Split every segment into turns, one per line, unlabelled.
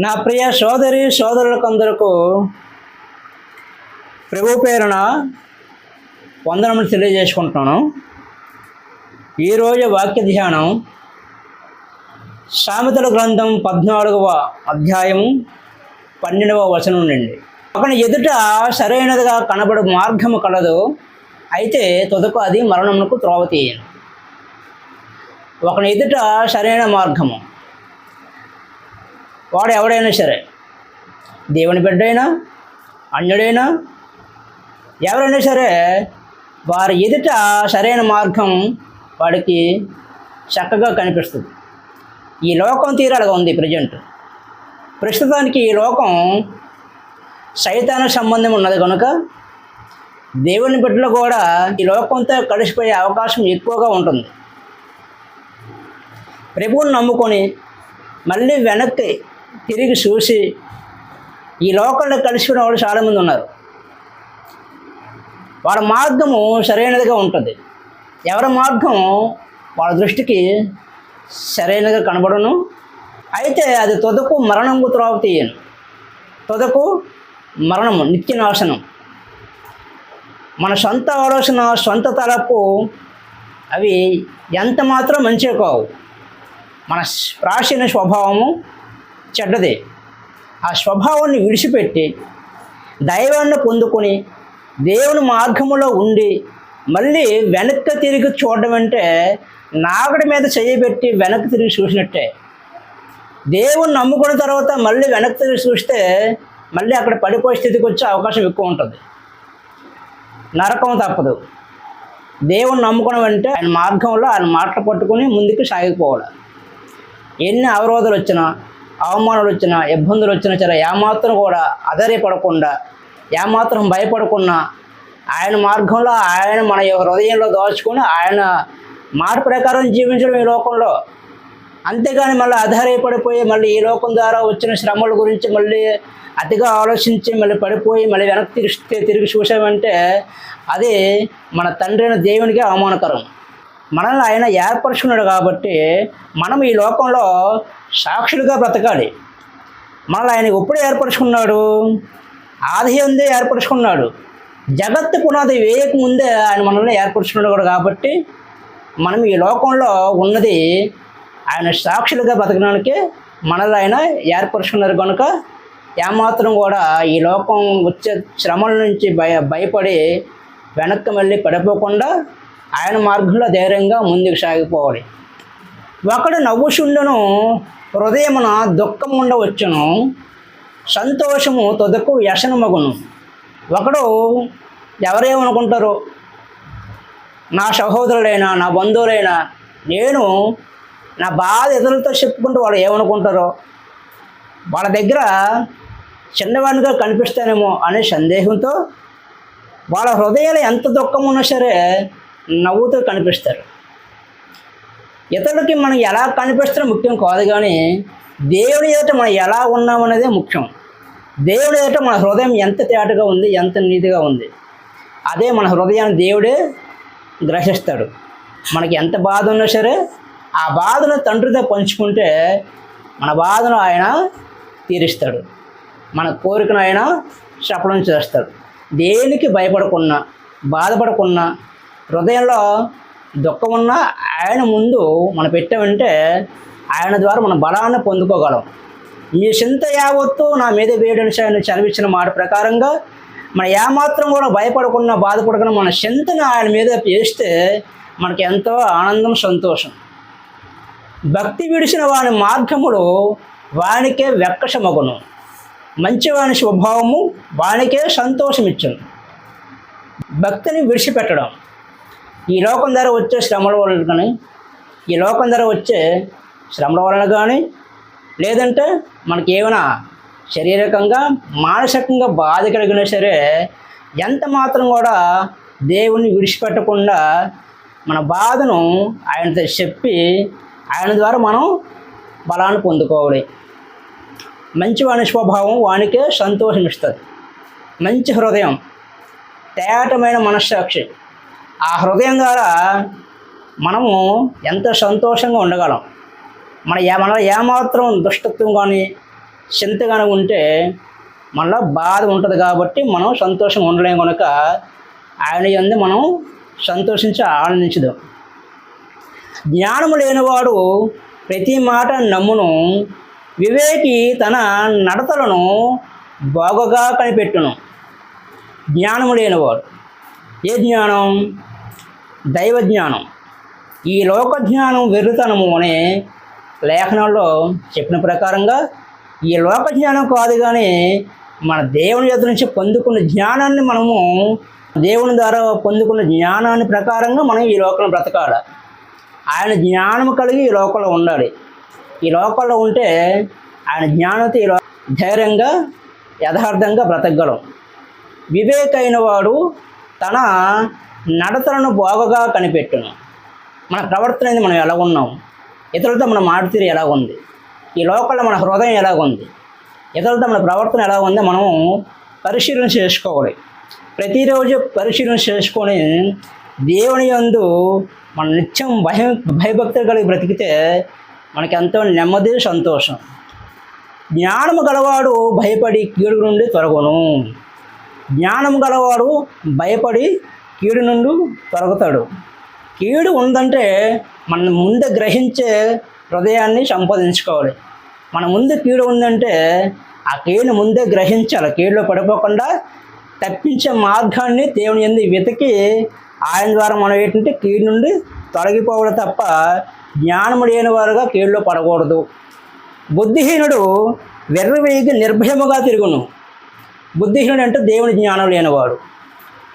నా ప్రియ సోదరి సోదరులకందరకు ప్రభు పేరున వందనములు తెలియజేసుకుంటున్నాను. ఈరోజు వాక్య ధ్యానం సామెతల గ్రంథం 14వ అధ్యాయం 12వ వచనం నుండి. ఒకని ఎదుట సరైనదిగా కనబడు మార్గము కలదు, అయితే తుదకు అది మరణమునకు త్రోవ తీయను. ఒకని ఎదుట సరైన మార్గము, వాడు ఎవడైనా సరే, దేవుని బిడ్డైనా అన్యుడైనా ఎవరైనా సరే, వారి ఎదుట సరైన మార్గం వాడికి చక్కగా కనిపిస్తుంది. ఈ లోకం తీరాలుగా ఉంది. ప్రస్తుతానికి ఈ లోకం సైతాన సంబంధం ఉన్నది కనుక దేవుని బిడ్డలు కూడా ఈ లోకంతో కలిసిపోయే అవకాశం ఎక్కువగా ఉంటుంది. ప్రభువుని నమ్ముకొని మళ్ళీ వెనక్కి తిరిగి చూసి ఈ లోకంలో కలిసిపోయిన వాళ్ళు చాలామంది ఉన్నారు. వాళ్ళ మార్గము సరైనదిగా ఉంటుంది. ఎవరి మార్గం వాళ్ళ దృష్టికి సరైనదిగా కనబడను, అయితే అది తుదకు మరణంకు త్రోవ తీయను. తుదకు మరణము, నిత్య నాశనం. మన సొంత ఆలోచన, సొంత తలపు అవి ఎంత మాత్రం మంచివి కావు. మన ప్రాచీన స్వభావము చెడ్డదే. ఆ స్వభావాన్ని విడిచిపెట్టి దైవాన్ని పొందుకొని దేవుని మార్గములో ఉండి మళ్ళీ వెనక్కి తిరిగి చూడడం అంటే నాగడి మీద చేయబెట్టి వెనక్కి తిరిగి చూసినట్టే. దేవుని నమ్ముకున్న తర్వాత మళ్ళీ వెనక్కి తిరిగి చూస్తే మళ్ళీ అక్కడ పడిపోయే స్థితికి వచ్చే అవకాశం ఎక్కువ ఉంటుంది. నరకం తప్పదు. దేవుని నమ్ముకోవడం అంటే ఆయన మార్గంలో ఆయన మాటలు పట్టుకొని ముందుకు సాగిపోవాలి. ఎన్ని అవరోధాలు వచ్చినా, అవమానాలు వచ్చినా, ఇబ్బందులు వచ్చినా సరే ఏమాత్రం కూడా అధైర్యపడకుండా, ఏమాత్రం భయపడకుండా ఆయన మార్గంలో ఆయన మన హృదయంలో దాచుకొని ఆయన మాట ప్రకారం జీవించడం ఈ లోకంలో. అంతేగాని మళ్ళీ అధైర్యపడిపోయి మళ్ళీ ఈ లోకం ద్వారా వచ్చిన శ్రమల గురించి మళ్ళీ అతిగా ఆలోచించి మళ్ళీ పడిపోయి మళ్ళీ వెనక్కి తిరిగి చూసామంటే అది మన తండ్రి అయిన దేవునికి అవమానకరం. మనల్ని ఆయన ఏర్పరచుకున్నాడు కాబట్టి మనం ఈ లోకంలో సాక్షులుగా బ్రతకాలి. మనల్ని ఆయన ఎప్పుడు ఏర్పరచుకున్నాడు? ఆది అందే ఏర్పరచుకున్నాడు. జగత్తు పునాది వేయక ముందే ఆయన మనల్ని ఏర్పరచుకున్నాడు కూడా. కాబట్టి మనం ఈ లోకంలో ఉన్నది ఆయన సాక్షులుగా బ్రతకడానికి మనల్ని ఆయన ఏర్పరచుకున్నారు కనుక ఏమాత్రం కూడా ఈ లోకం వచ్చే శ్రమల నుంచి భయపడి వెనక్కి మళ్ళీ పడిపోకుండా ఆయన మార్గంలో ధైర్యంగా ముందుకు సాగిపోవాలి. ఒకడు నవ్వుచుండును, హృదయమున దుఃఖం ఉండవచ్చును, సంతోషము తుదకు వ్యసనమగును. ఒకడు ఎవరేమనుకుంటారో, నా సహోదరులైనా నా బంధువులైనా నేను నా బాధ ఇతరులతో చెప్పుకుంటూ వాళ్ళు ఏమనుకుంటారో, వాళ్ళ దగ్గర చిన్నవాడిగా కనిపిస్తానేమో అనే సందేహంతో వాళ్ళ హృదయాలు ఎంత దుఃఖం ఉన్నా సరే నవ్వుతూ కనిపిస్తారు. ఇతరులకి మనం ఎలా కనిపిస్తారో ముఖ్యం కాదు, కానీ దేవుని ఎదుట మనం ఎలా ఉన్నామనేదే ముఖ్యం. దేవుడి ఎదుట మన హృదయం ఎంత తేటగా ఉంది, ఎంత నీతిగా ఉంది, అదే మన హృదయాన్ని దేవుడే గ్రహిస్తాడు. మనకి ఎంత బాధ ఉన్నా సరే ఆ బాధను తండ్రితో పంచుకుంటే మన బాధను ఆయన తీరుస్తాడు. మన కోరికను ఆయన సఫలం చేస్తాడు. దేనికి భయపడకున్నా, బాధపడకున్నా, హృదయంలో దుఃఖం ఉన్నా ఆయన ముందు మనం పెట్టామంటే ఆయన ద్వారా మన బలాన్ని పొందుకోగలం. మీ చింత యావత్తు నా మీద వేయడానికి ఆయన చనిపించిన మాట ప్రకారంగా మనం ఏమాత్రం కూడా భయపడకుండా, బాధపడకుండా మన చింతను ఆయన మీద వేస్తే మనకి ఎంతో ఆనందం, సంతోషం. భక్తి విడిచిన వాని మార్గములో వానికే వెక్కసమగును, మంచివాని స్వభావము వానికే సంతోషం ఇచ్చును. భక్తిని విడిచిపెట్టడం ఈ లోకం ద్వారా వచ్చే శ్రమల వలన కానీ, ఈ లోకం ద్వారా వచ్చే శ్రమల వలన కానీ, లేదంటే మనకి ఏమైనా శారీరకంగా మానసికంగా బాధ కలిగినా సరే ఎంత మాత్రం కూడా దేవుణ్ణి విడిచిపెట్టకుండా మన బాధను ఆయనతో చెప్పి ఆయన ద్వారా మనం బలాన్ని పొందుకోవాలి. మంచివాని స్వభావం వానికే సంతోషం ఇస్తుంది. మంచి హృదయం, తేటమైన మనస్సాక్షి, ఆ హృదయం ద్వారా మనము ఎంత సంతోషంగా ఉండగలం. మనలో ఏమాత్రం దుష్టత్వం కానీ, చింతగానే ఉంటే మనలో బాధ ఉంటుంది కాబట్టి మనం సంతోషంగా ఉండలేం కనుక ఆయన యందు మనం సంతోషించి ఆనందించదు. జ్ఞానము లేనివాడు ప్రతి మాట నమ్మును, వివేకి తన నడతలను బాగుగా కనిపెట్టును. జ్ఞానము లేనివాడు, ఏ జ్ఞానం? దైవ జ్ఞానం. ఈ లోక జ్ఞానం వెర్రితనము అనే లేఖనంలో చెప్పిన ప్రకారంగా ఈ లోక జ్ఞానం కాదు, కానీ మన దేవుని యొద్ద నుంచి పొందుకున్న జ్ఞానాన్ని మనము దేవుని ద్వారా పొందుకున్న జ్ఞానాన్ని ప్రకారంగా మనం ఈ లోకంలో బ్రతకాలి. ఆయన జ్ఞానం కలిగి ఈ లోకంలో ఉండాలి. ఈ లోకంలో ఉంటే ఆయన జ్ఞానంతో ఈ ధైర్యంగా యథార్థంగా బ్రతకగలం. వివేకైన వాడు తన నడతలను బాగుగా కనిపెట్టును. మన ప్రవర్తన అనేది మనం ఎలా ఉన్నాం, ఇతరులతో మన మాట తీరు ఎలా ఉంది, ఈ లోకంలో మన హృదయం ఎలా ఉంది, ఇతరులతో మన ప్రవర్తన ఎలా ఉందో మనము పరిశీలన చేసుకోవాలి. ప్రతిరోజు పరిశీలన చేసుకొని దేవుని యందు మన నిత్యం భయభక్తులు కలిగి బ్రతికితే మనకి ఎంతో నెమ్మది, సంతోషం. జ్ఞానము గలవాడు భయపడి కీడు నుండి తొలగును. జ్ఞానము గలవాడు భయపడి కీడు నుండి తొలగుతాడు. కీడు ఉందంటే మన ముందే గ్రహించే హృదయాన్ని సంపాదించుకోవాలి. మన ముందు కీడు ఉందంటే ఆ కీడుని ముందే గ్రహించాలి. కీడులో పడిపోకుండా తప్పించే మార్గాన్ని దేవుని యందు వెతికి ఆయన ద్వారా మనం ఏంటంటే కీడు నుండి తొలగిపోవడం తప్ప జ్ఞానము లేని వారుగా కీడులో పడకూడదు. బుద్ధిహీనుడు వెర్రవేగి నిర్భయముగా తిరుగును. బుద్ధిహీనుడు అంటే దేవుని జ్ఞానం లేనివాడు.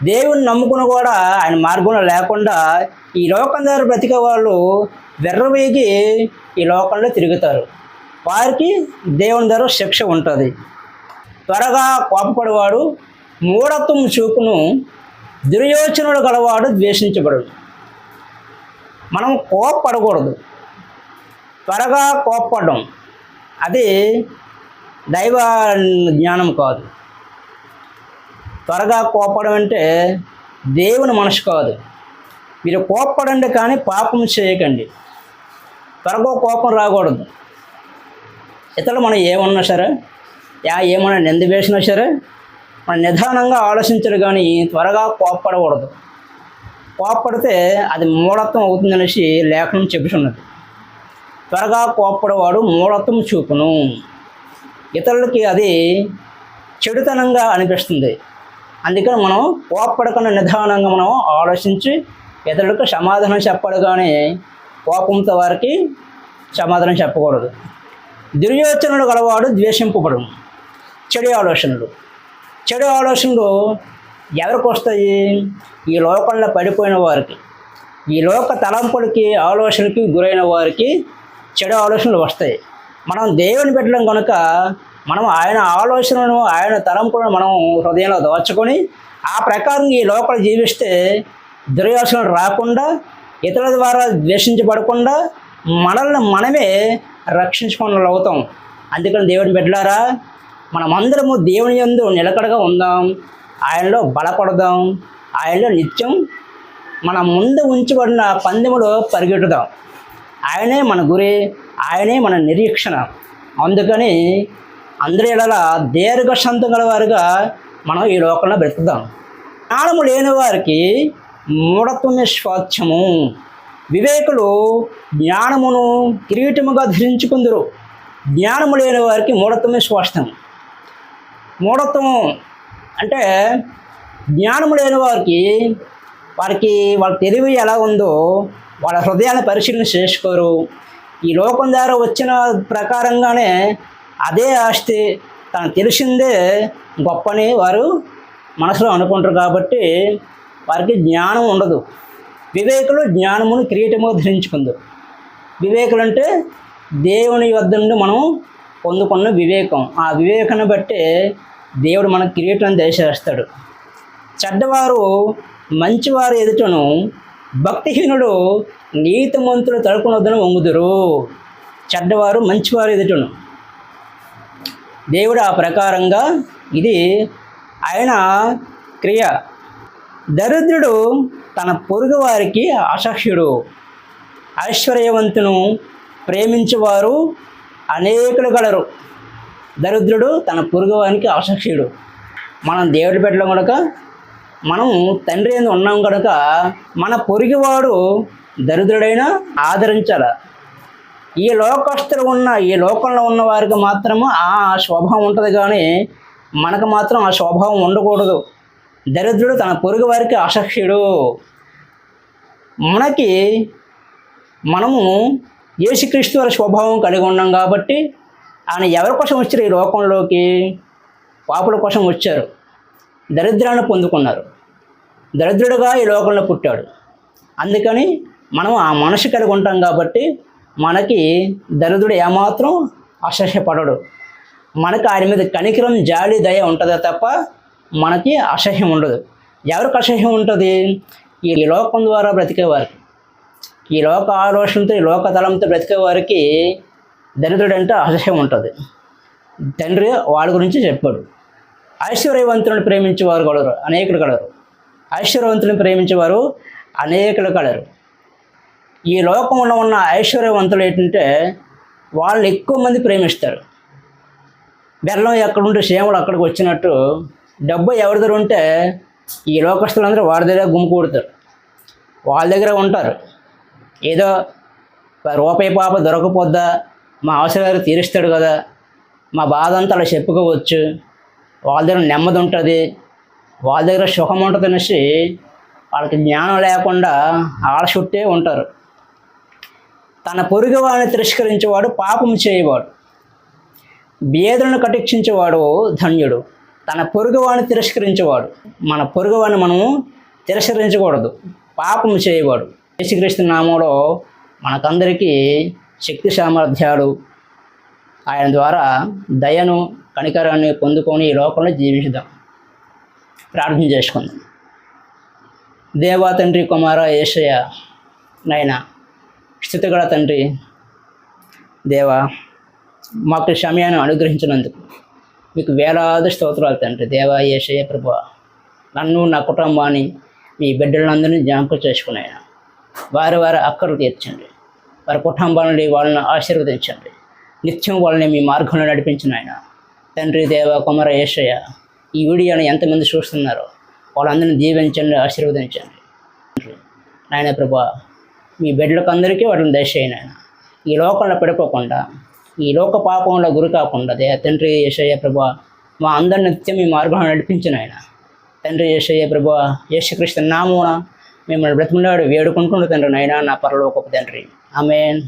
దేవుని నమ్ముకుని కూడా ఆయన మార్గంలో లేకుండా ఈ లోకం ద్వారా బ్రతికే వాళ్ళు వెర్రవేగి ఈ లోకంలో తిరుగుతారు. వారికి దేవుని ద్వారా శిక్ష ఉంటుంది. త్వరగా కోపపడేవాడు మూఢత్వం చూపును, దుర్యోచనలు గలవాడు ద్వేషించబడు. మనం కోపపడకూడదు. త్వరగా కోపపడడం అది దైవ జ్ఞానం కాదు. త్వరగా కోపడం అంటే దేవుని మనసు కాదు. మీరు కోపపడండి కానీ పాపం చేయకండి. త్వరగా కోపం రాకూడదు. ఇతరులు మనం ఏమన్నా సరే, ఏమన్నా నింద వేసినా సరే మనం నిదానంగా ఆలోచించరు, కానీ త్వరగా కోపపడకూడదు. కోపపడితే అది మూఢత్వం అవుతుందనేసి లేఖనం చెబుతున్నది. త్వరగా కోపపడేవాడు మూఢత్వం చూపును. ఇతరులకి అది చెడుతనంగా అనిపిస్తుంది. అందుకని మనం కోపపడకుండా నిదానంగా మనం ఆలోచించి ఇతరులకు సమాధానం చెప్పాలి, కానీ కోపంతో వారికి సమాధానం చెప్పకూడదు. దుర్యోచనలు గలవాడు ద్వేషింపబడు. చెడు ఆలోచనలు ఎవరికి వస్తాయి? ఈ లోకంలో పడిపోయిన వారికి, ఈ లోక తలంపులకి ఆలోచనలకి గురైన వారికి చెడు ఆలోచనలు వస్తాయి. మనం దేవుని పెట్టడం కనుక మనం ఆయన ఆలోచనలను, ఆయన తలంపులను మనం హృదయంలో దాచుకొని ఆ ప్రకారం ఈ లోకంలో జీవిస్తే దుర్యోచనలు రాకుండా, ఇతరుల ద్వారా ద్వేషించబడకుండా మనల్ని మనమే రక్షించుకున్న అవుతాం. అందుకని దేవుని బిడ్డలారా, మనమందరము దేవుని యందు నిలకడగా ఉందాం, ఆయనలో బలపడదాం, ఆయనలో నిత్యం మన ముందు ఉంచబడిన పందెములో పరిగెట్టుదాం. ఆయనే మన గురి, ఆయనే మన నిరీక్షణ. అందుకని అందరి ఇలా దీర్ఘశాంతం గల వారుగా మనం ఈ లోకంలో బ్రతుకుదాం. జ్ఞానము లేని వారికి మూఢత్వమే స్వాస్థ్యము. వివేకులు జ్ఞానమును కిరీటముగా ధరించుకుందరు. జ్ఞానము లేని వారికి మూఢత్వమే స్వాస్థ్యం. మూఢత్వం అంటే జ్ఞానము లేని వారికి వాళ్ళ తెలివి ఎలా ఉందో వాళ్ళ హృదయాన్ని పరిశీలన చేసుకోరు. ఈ లోకం ద్వారా వచ్చిన ప్రకారంగానే అదే ఆస్తి, తనకు తెలిసిందే గొప్పని వారు మనసులో అనుకుంటారు. కాబట్టి వారికి జ్ఞానం ఉండదు. వివేకులు జ్ఞానమును కిరీటముగా ధరించుకుందరు. వివేకులు అంటే దేవుని వద్ద నుండి మనం పొందుకున్న వివేకం. ఆ వివేకాన్ని బట్టే దేవుడు మనకు కిరీటం దయచేస్తాడు. చెడ్డవారు మంచివారు ఎదుటను, భక్తిహీనుడు నీతిమంతులు తడుపునొద్దను వంగుదురు. చెడ్డవారు మంచివారు ఎదుటను. దేవుడు ఆ ప్రకారంగా ఇది ఆయన క్రియ. దరిద్రుడు తన పొరుగు వారికి అసహ్యుడు. ఐశ్వర్యవంతును ప్రేమించేవారు అనేకులు గలరు. దరిద్రుడు తన పొరుగువానికి అసఖ్యుడు. మనం దేవుడి బిడ్డలు కనుక, మనం తండ్రి అని ఉన్నాం కనుక మన పొరుగువాడు దరిద్రుడైనా ఆదరించాలి. ఈ లోకస్తులు ఈ లోకంలో ఉన్న వారికి మాత్రము ఆ స్వభావం ఉంటుంది, కానీ మనకు మాత్రం ఆ స్వభావం ఉండకూడదు. దరిద్రుడు తన పొరుగు వారికి అసఖ్యుడు. మనము యేసుక్రీస్తు వారి స్వభావం కలిగి ఉన్నాం కాబట్టి ఆయన ఎవరి కోసం వచ్చారు ఈ లోకంలోకి? పాపుల కోసం వచ్చారు. దరిద్రాన్ని పొందుకున్నారు. దరిద్రుడుగా ఈ లోకంలో పుట్టాడు. అందుకని మనం ఆ మనసు కలిగి ఉంటాం కాబట్టి మనకి దరిద్రుడు ఏమాత్రం అసహ్యపడడు. మనకు ఆయన మీద కనికరం, జాలి, దయ ఉంటుందే తప్ప మనకి అసహ్యం ఉండదు. ఎవరికి అసహ్యం ఉంటుంది? ఈ లోకం ద్వారా బ్రతికేవారికి, ఈ లోక ఆలోచనతో, ఈ లోక తలంతో బ్రతికేవారికి దరిద్రుడు అంటే అసహ్యం ఉంటుంది. తండ్రి వాళ్ళ గురించి చెప్పాడు. ఐశ్వర్యవంతులను ప్రేమించేవారు కలరు, అనేకులు కలరు. ఐశ్వర్యవంతులను ప్రేమించేవారు అనేకులు కలరు. ఈ లోకంలో ఉన్న ఐశ్వర్యవంతులు ఏంటంటే వాళ్ళు ఎక్కువ మంది ప్రేమిస్తారు. బెల్లం ఎక్కడుంటే సేమలు అక్కడికి వచ్చినట్టు డబ్బు ఎవరి దగ్గర ఉంటే ఈ లోకస్తులందరూ వాడి దగ్గర గుమికూడతారు, వాళ్ళ దగ్గర ఉంటారు. ఏదో రూపాయి పాప దొరకపోద్దా, మా అవసరాలు తీరుస్తాడు కదా, మా బాధ అంతా అలా చెప్పుకోవచ్చు, వాళ్ళ దగ్గర నెమ్మది ఉంటుంది, వాళ్ళ దగ్గర సుఖం ఉంటుంది అనేసి వాళ్ళకి జ్ఞానం లేకుండా ఆడ చుట్టే ఉంటారు. తన పొరుగు వాడిని తిరస్కరించేవాడు పాపం చేయవాడు, బేదలను కటాక్షించేవాడు ధన్యుడు. తన పొరుగువాడిని తిరస్కరించేవాడు, మన పొరుగువాడిని మనము తిరస్కరించకూడదు, పాపం చేయవాడు. యేసుక్రీస్తు నామంలో మనకందరికీ శక్తి సామర్థ్యాలు, ఆయన ద్వారా దయను, కనికరాన్ని పొందుకొని ఈ లోకంలో జీవించుదాం. ప్రార్థన చేసుకుందాం. దేవా తండ్రి, కుమార యేసయ్య, నాయన స్థుతిగల తండ్రి, దేవా మాకు సమయాన్ని అనుగ్రహించినందుకు మీకు వేలాది స్తోత్రాలు తండ్రి. దేవా యేసయ్య ప్రభువా, నన్ను, నా కుటుంబాన్ని, మీ బిడ్డలందరినీ జ్ఞాపకం చేసుకుని ఆయన వారి అక్కలు తీర్చండి. వారి కుటుంబాలని వాళ్ళని ఆశీర్వదించండి. నిత్యం వాళ్ళని మీ మార్గంలో నడిపించిన ఆయన తండ్రి. దేవ కుమార యేసయ్య, ఈ వీడియోని ఎంతమంది చూస్తున్నారో వాళ్ళందరినీ దీవించండి, ఆశీర్వదించండి. నాయన ప్రభువా, మీ బిడ్డలకు అందరికీ వాటిని దయచేయండి ఆయన. ఈ లోకంలో పడిపోకుండా, ఈ లోక పాపంలో గురి కాకుండా తండ్రి యేసయ్య ప్రభువా, మా అందరి నిత్యం మీ మార్గంలో నడిపించిన ఆయన తండ్రి యేసయ్య ప్రభువా, యేసుక్రీస్తు నామమున మిమ్మల్ని బ్రతిమలాడి వేడుకుంటున్న తండ్రి నాయన, నా పరలోకపు తండ్రి. ఆమేన్.